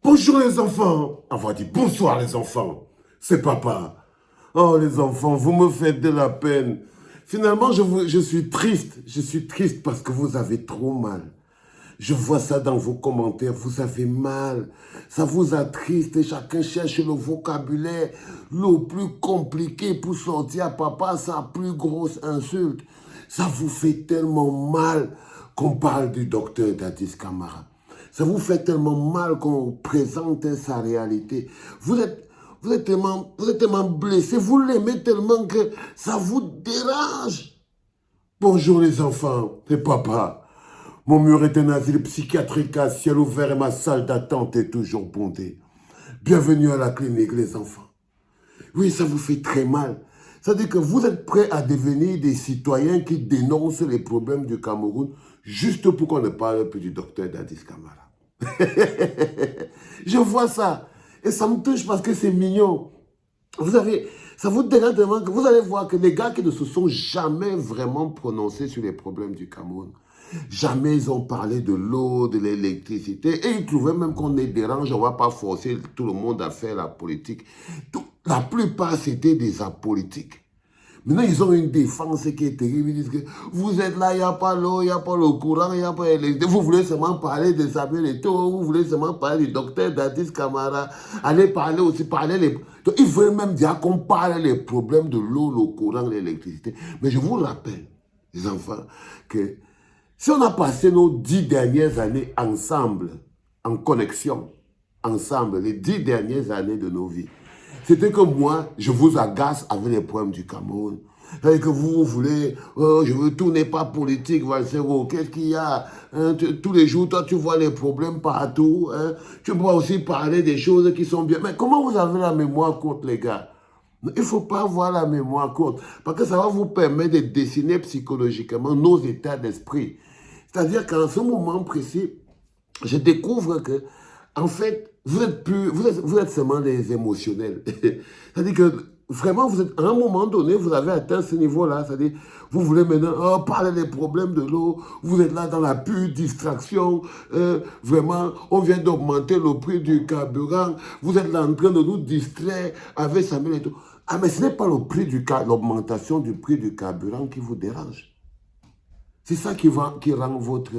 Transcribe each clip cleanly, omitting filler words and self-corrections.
Bonjour les enfants. On va dire bonsoir les enfants. C'est papa. Oh les enfants, vous me faites de la peine. Finalement, je suis triste. Je suis triste parce que vous avez trop mal. Je vois ça dans vos commentaires. Vous avez mal. Ça vous attriste et chacun cherche le vocabulaire le plus compliqué pour sortir à papa sa plus grosse insulte. Ça vous fait tellement mal qu'on parle du docteur Dadis Camara. Ça vous fait tellement mal qu'on présente sa réalité. Vous êtes tellement blessé, vous l'aimez tellement que ça vous dérange. Bonjour les enfants, c'est papa. Mon mur est un asile psychiatrique à ciel ouvert et ma salle d'attente est toujours bondée. Bienvenue à la clinique les enfants. Oui, ça vous fait très mal. Ça veut dire que vous êtes prêts à devenir des citoyens qui dénoncent les problèmes du Cameroun juste pour qu'on ne parle plus du docteur Dadis Camara. Je vois ça. Et ça me touche parce que c'est mignon. Ça vous dérange tellement que vous allez voir que les gars qui ne se sont jamais vraiment prononcés sur les problèmes du Cameroun, jamais ils ont parlé de l'eau, de l'électricité, et ils trouvaient même qu'on les dérange, on ne va pas forcer tout le monde à faire la politique. La plupart, c'était des apolitiques. Maintenant, ils ont une défense qui est terrible. Ils disent que vous êtes là, il n'y a pas l'eau, il n'y a pas le courant, il n'y a pas l'électricité. Vous voulez seulement parler de Samuel Eto'o, vous voulez seulement parler du docteur Dadis Camara. Allez parler aussi, Donc, ils veulent même dire qu'on parle des problèmes de l'eau, le courant, l'électricité. Mais je vous rappelle, les enfants, que si on a passé nos 10 dernières années ensemble, en connexion, ensemble, les 10 dernières années de nos vies, c'était que moi, je vous agace avec les problèmes du Cameroun. C'est que vous voulez, tout n'est pas politique, Valsero, qu'est-ce qu'il y a tous les jours, toi, tu vois les problèmes partout. Tu peux aussi parler des choses qui sont bien. Mais comment vous avez la mémoire courte, les gars? Il ne faut pas avoir la mémoire courte, parce que ça va vous permettre de dessiner psychologiquement nos états d'esprit. C'est-à-dire qu'en ce moment précis, je découvre que, en fait, vous êtes seulement des émotionnels. C'est-à-dire que, vraiment, à un moment donné, vous avez atteint ce niveau-là. C'est-à-dire, vous voulez maintenant parler des problèmes de l'eau. Vous êtes là dans la pure distraction. Vraiment, on vient d'augmenter le prix du carburant. Vous êtes là en train de nous distraire avec Samuel et tout. Ah, mais ce n'est pas l'augmentation du prix du carburant qui vous dérange. C'est ça qui rend votre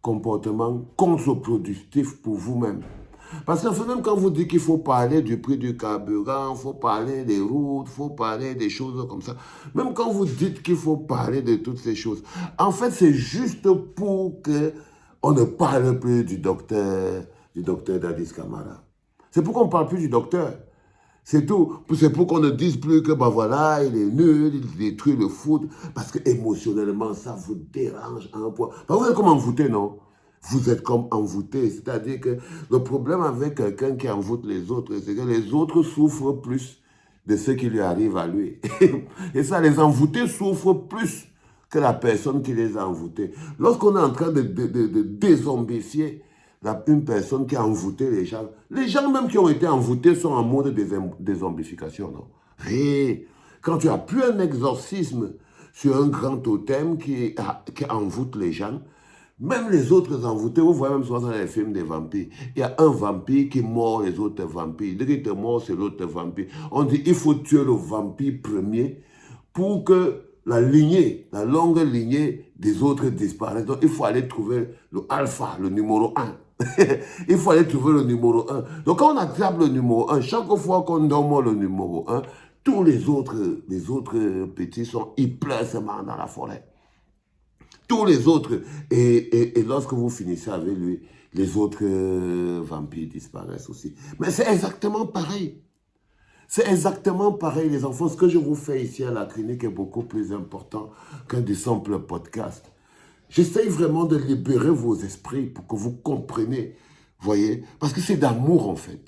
comportement contre-productif pour vous-même. Parce que même quand vous dites qu'il faut parler du prix du carburant, il faut parler des routes, il faut parler des choses comme ça, même quand vous dites qu'il faut parler de toutes ces choses, en fait, c'est juste pour qu'on ne parle plus du docteur Dadis Camara. C'est pour qu'on ne parle plus du docteur. C'est tout. C'est pour qu'on ne dise plus que, bah voilà, il est nul, il détruit le foot, parce que émotionnellement, ça vous dérange à un point. Bah, vous êtes comme envoûté, non? Vous êtes comme envoûté. C'est-à-dire que le problème avec quelqu'un qui envoûte les autres, c'est que les autres souffrent plus de ce qui lui arrive à lui. Et ça, les envoûtés souffrent plus que la personne qui les a envoûtés. Lorsqu'on est en train de dézombicier une personne qui a envoûté les gens même qui ont été envoûtés sont en mode de dézombification, non? Et quand tu as pu un exorcisme sur un grand totem qui envoûte les gens, même les autres envoûtés, vous voyez même souvent dans les films des vampires, il y a un vampire qui mord les autres vampires. Dès qu'il te mord, c'est l'autre vampire. On dit il faut tuer le vampire premier pour que la longue lignée des autres disparaisse. Donc il faut aller trouver le alpha, le numéro 1. Il faut aller trouver le numéro 1. Donc quand on attrape le numéro 1, chaque fois qu'on nomme le numéro 1, tous les autres petits sont, ils pleurent seulement dans la forêt. Tous les autres. Et lorsque vous finissez avec lui, les autres vampires disparaissent aussi. Mais c'est exactement pareil. C'est exactement pareil, les enfants. Ce que je vous fais ici à la clinique est beaucoup plus important qu'un des simples podcasts. J'essaye vraiment de libérer vos esprits pour que vous compreniez, voyez, parce que c'est d'amour en fait.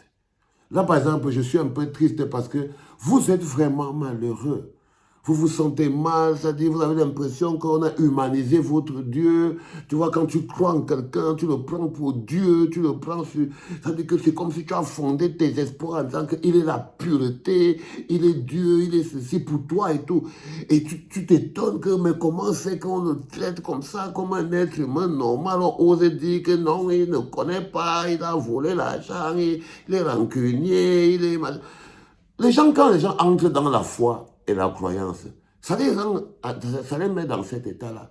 Là, par exemple, je suis un peu triste parce que vous êtes vraiment malheureux. Vous vous sentez mal, c'est-à-dire vous avez l'impression qu'on a humanisé votre Dieu. Tu vois, quand tu crois en quelqu'un, tu le prends pour Dieu, tu le prends sur... C'est-à-dire que c'est comme si tu as fondé tes espoirs en disant qu'il est la pureté, il est Dieu, il est ceci pour toi et tout. Et tu t'étonnes que, mais comment c'est qu'on le traite comme ça, comme un être humain normal, on ose dire que non, il ne connaît pas, il a volé l'argent, il est rancunier, il est... Les gens, quand les gens entrent dans la foi et la croyance, ça les met dans cet état-là.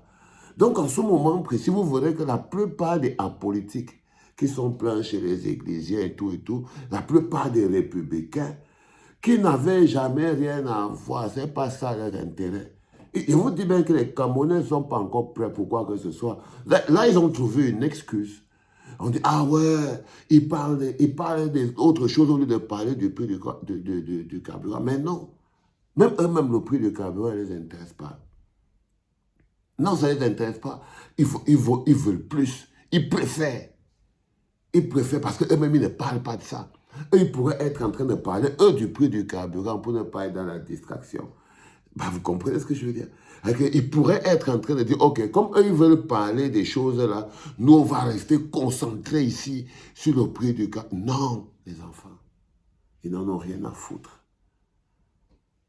Donc, en ce moment précis, vous verrez que la plupart des apolitiques qui sont pleins chez les ecclésiens et tout, la plupart des républicains qui n'avaient jamais rien à voir, c'est pas ça leur intérêt. Et je vous dis bien que les Camerounais ne sont pas encore prêts pour quoi que ce soit. Là, ils ont trouvé une excuse. On dit, ah ouais, il parle d'autre chose au lieu de parler du prix du carburant. Mais non, même eux-mêmes, le prix du carburant ne les intéresse pas. Non, ça ne les intéresse pas. Ils veulent plus. Ils préfèrent. Ils préfèrent parce qu'eux-mêmes, ils ne parlent pas de ça. Eux, ils pourraient être en train de parler, eux, du prix du carburant pour ne pas être dans la distraction. Bah, vous comprenez ce que je veux dire? Ils pourraient être en train de dire, ok, comme eux, ils veulent parler des choses là, nous, on va rester concentrés ici sur le prix du carburant. Non, les enfants, ils n'en ont rien à foutre.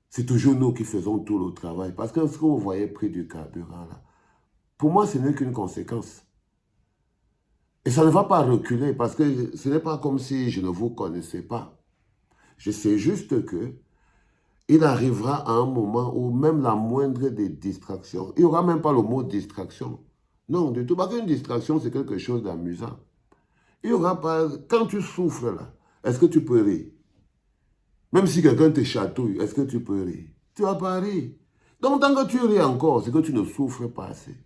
C'est toujours nous qui faisons tout le travail. Parce que ce que vous voyez, prix du carburant là, pour moi, ce n'est qu'une conséquence. Et ça ne va pas reculer parce que ce n'est pas comme si je ne vous connaissais pas. Je sais juste que il arrivera à un moment où même la moindre des distractions, il n'y aura même pas le mot distraction. Non, du tout. Parce qu'une distraction, c'est quelque chose d'amusant. Il n'y aura pas... Quand tu souffres là, est-ce que tu peux rire? Même si quelqu'un te chatouille, est-ce que tu peux rire? Tu vas pas rire. Donc, tant que tu ris encore, c'est que tu ne souffres pas assez.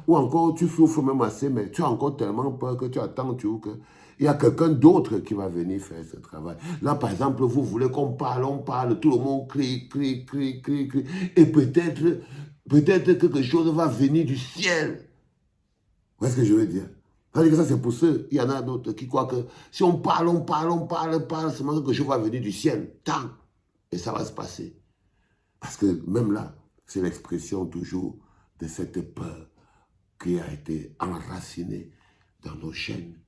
Ou encore, tu souffres même assez, mais tu as encore tellement peur que tu attends toujours que il y a quelqu'un d'autre qui va venir faire ce travail. Là, par exemple, vous voulez qu'on parle, on parle, tout le monde crie, crie, crie, crie, crie. Et peut-être quelque chose va venir du ciel. Vous voyez ce que je veux dire? C'est-à-dire que ça, c'est pour ceux, il y en a d'autres qui croient que si on parle, on parle, on parle, parle, seulement quelque chose va venir du ciel. Tant. Et ça va se passer. Parce que même là, c'est l'expression toujours de cette peur qui a été enracinée dans nos chaînes,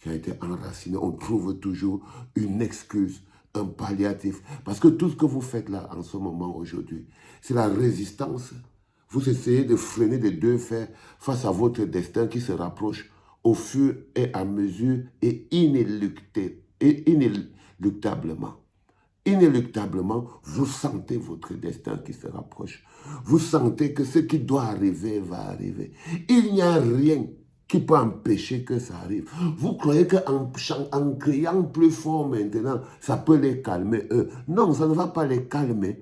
qui a été enracinée. On trouve toujours une excuse, un palliatif. Parce que tout ce que vous faites là, en ce moment, aujourd'hui, c'est la résistance. Vous essayez de freiner des deux fers face à votre destin qui se rapproche au fur et à mesure et inéluctablement. Inéluctablement, vous sentez votre destin qui se rapproche. Vous sentez que ce qui doit arriver va arriver. Il n'y a rien qui peut empêcher que ça arrive. Vous croyez qu'en en criant plus fort maintenant, ça peut les calmer eux. Non, ça ne va pas les calmer.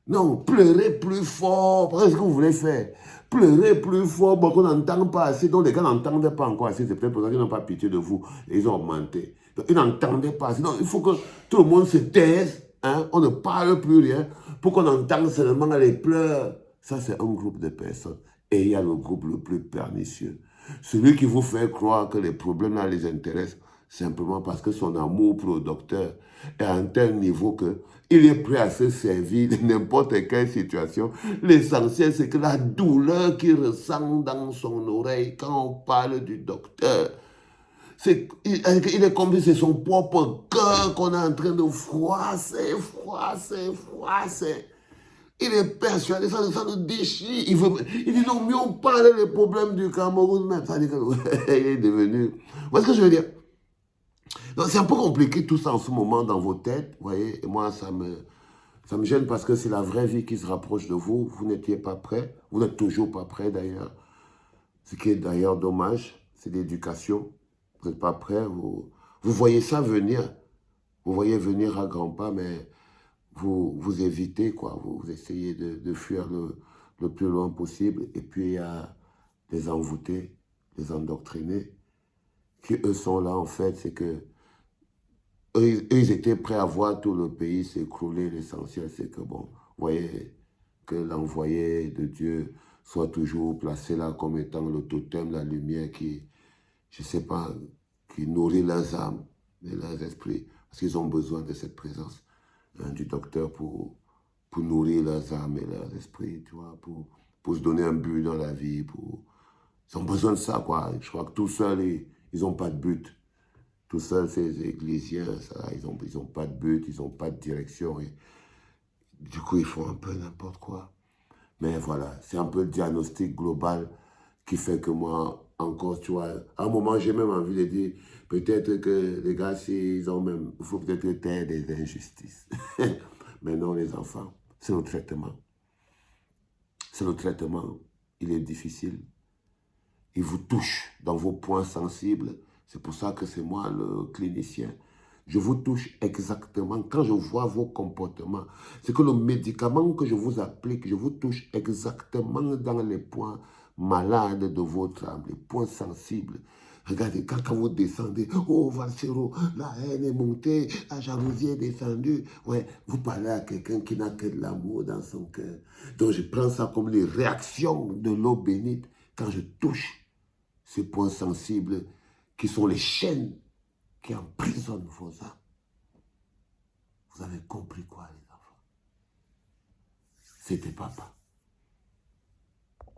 Non, pleurez plus fort. Qu'est-ce que vous voulez faire? Pleurez plus fort, bon, qu'on n'entend pas assez. Donc les gars n'entendent pas encore assez. C'est peut-être pour ça qu'ils n'ont pas pitié de vous. Et ils ont augmenté. Donc, ils n'entendaient pas assez. Donc il faut que tout le monde se taise. Hein? On ne parle plus rien pour qu'on entende seulement les pleurs. Ça, c'est un groupe de personnes. Et il y a le groupe le plus pernicieux. Celui qui vous fait croire que les problèmes là les intéressent simplement parce que son amour pour le docteur est à un tel niveau que il est prêt à se servir de n'importe quelle situation. L'essentiel, c'est que la douleur qu'il ressent dans son oreille quand on parle du docteur, il est comme si c'est son propre cœur qu'on est en train de froisser, froisser, froisser. Il est persuadé, ça le déchire. Il dit non, mieux on parle des problèmes du Cameroun même. Ça dit qu'il est devenu... Vous voyez ce que je veux dire? C'est un peu compliqué tout ça en ce moment dans vos têtes, vous voyez. Et moi, ça me gêne parce que c'est la vraie vie qui se rapproche de vous. Vous n'étiez pas prêt. Vous n'êtes toujours pas prêt d'ailleurs. Ce qui est d'ailleurs dommage, c'est l'éducation. Vous n'êtes pas prêt. Vous voyez ça venir. Vous voyez venir à grands pas, mais vous évitez, quoi. Vous essayez de fuir le plus loin possible. Et puis, il y a des envoûtés, des endoctrinés, qui eux sont là, en fait, c'est que ils étaient prêts à voir tout le pays s'écrouler. L'essentiel, c'est que, bon, vous voyez, que l'envoyé de Dieu soit toujours placé là comme étant le totem, la lumière qui, je ne sais pas, qui nourrit leurs âmes et leurs esprits, parce qu'ils ont besoin de cette présence du docteur pour pour nourrir leurs âmes et leurs esprits, tu vois, pour se donner un but dans la vie, ils ont besoin de ça, quoi. Je crois que tout seuls, ils n'ont pas de but. Tout seuls, ces ecclésiens, ça, ils ont pas de but, ils n'ont pas de direction. Et du coup, ils font un peu n'importe quoi. Mais voilà, c'est un peu le diagnostic global qui fait que moi, encore, tu vois, à un moment, j'ai même envie de dire, peut-être que les gars, ils ont même, il faut peut-être taire des injustices. Mais non, les enfants, c'est le traitement. C'est le traitement. Il est difficile. Il vous touche dans vos points sensibles. C'est pour ça que c'est moi le clinicien. Je vous touche exactement quand je vois vos comportements. C'est que le médicament que je vous applique, je vous touche exactement dans les points malades de votre âme, les points sensibles. Regardez, quand vous descendez, oh Valsero, la haine est montée, la jalousie est descendue. Ouais, vous parlez à quelqu'un qui n'a que de l'amour dans son cœur. Donc je prends ça comme les réactions de l'eau bénite quand je touche ces points sensibles qui sont les chaînes qui emprisonnent vos âmes. Vous avez compris quoi, les enfants? C'était papa.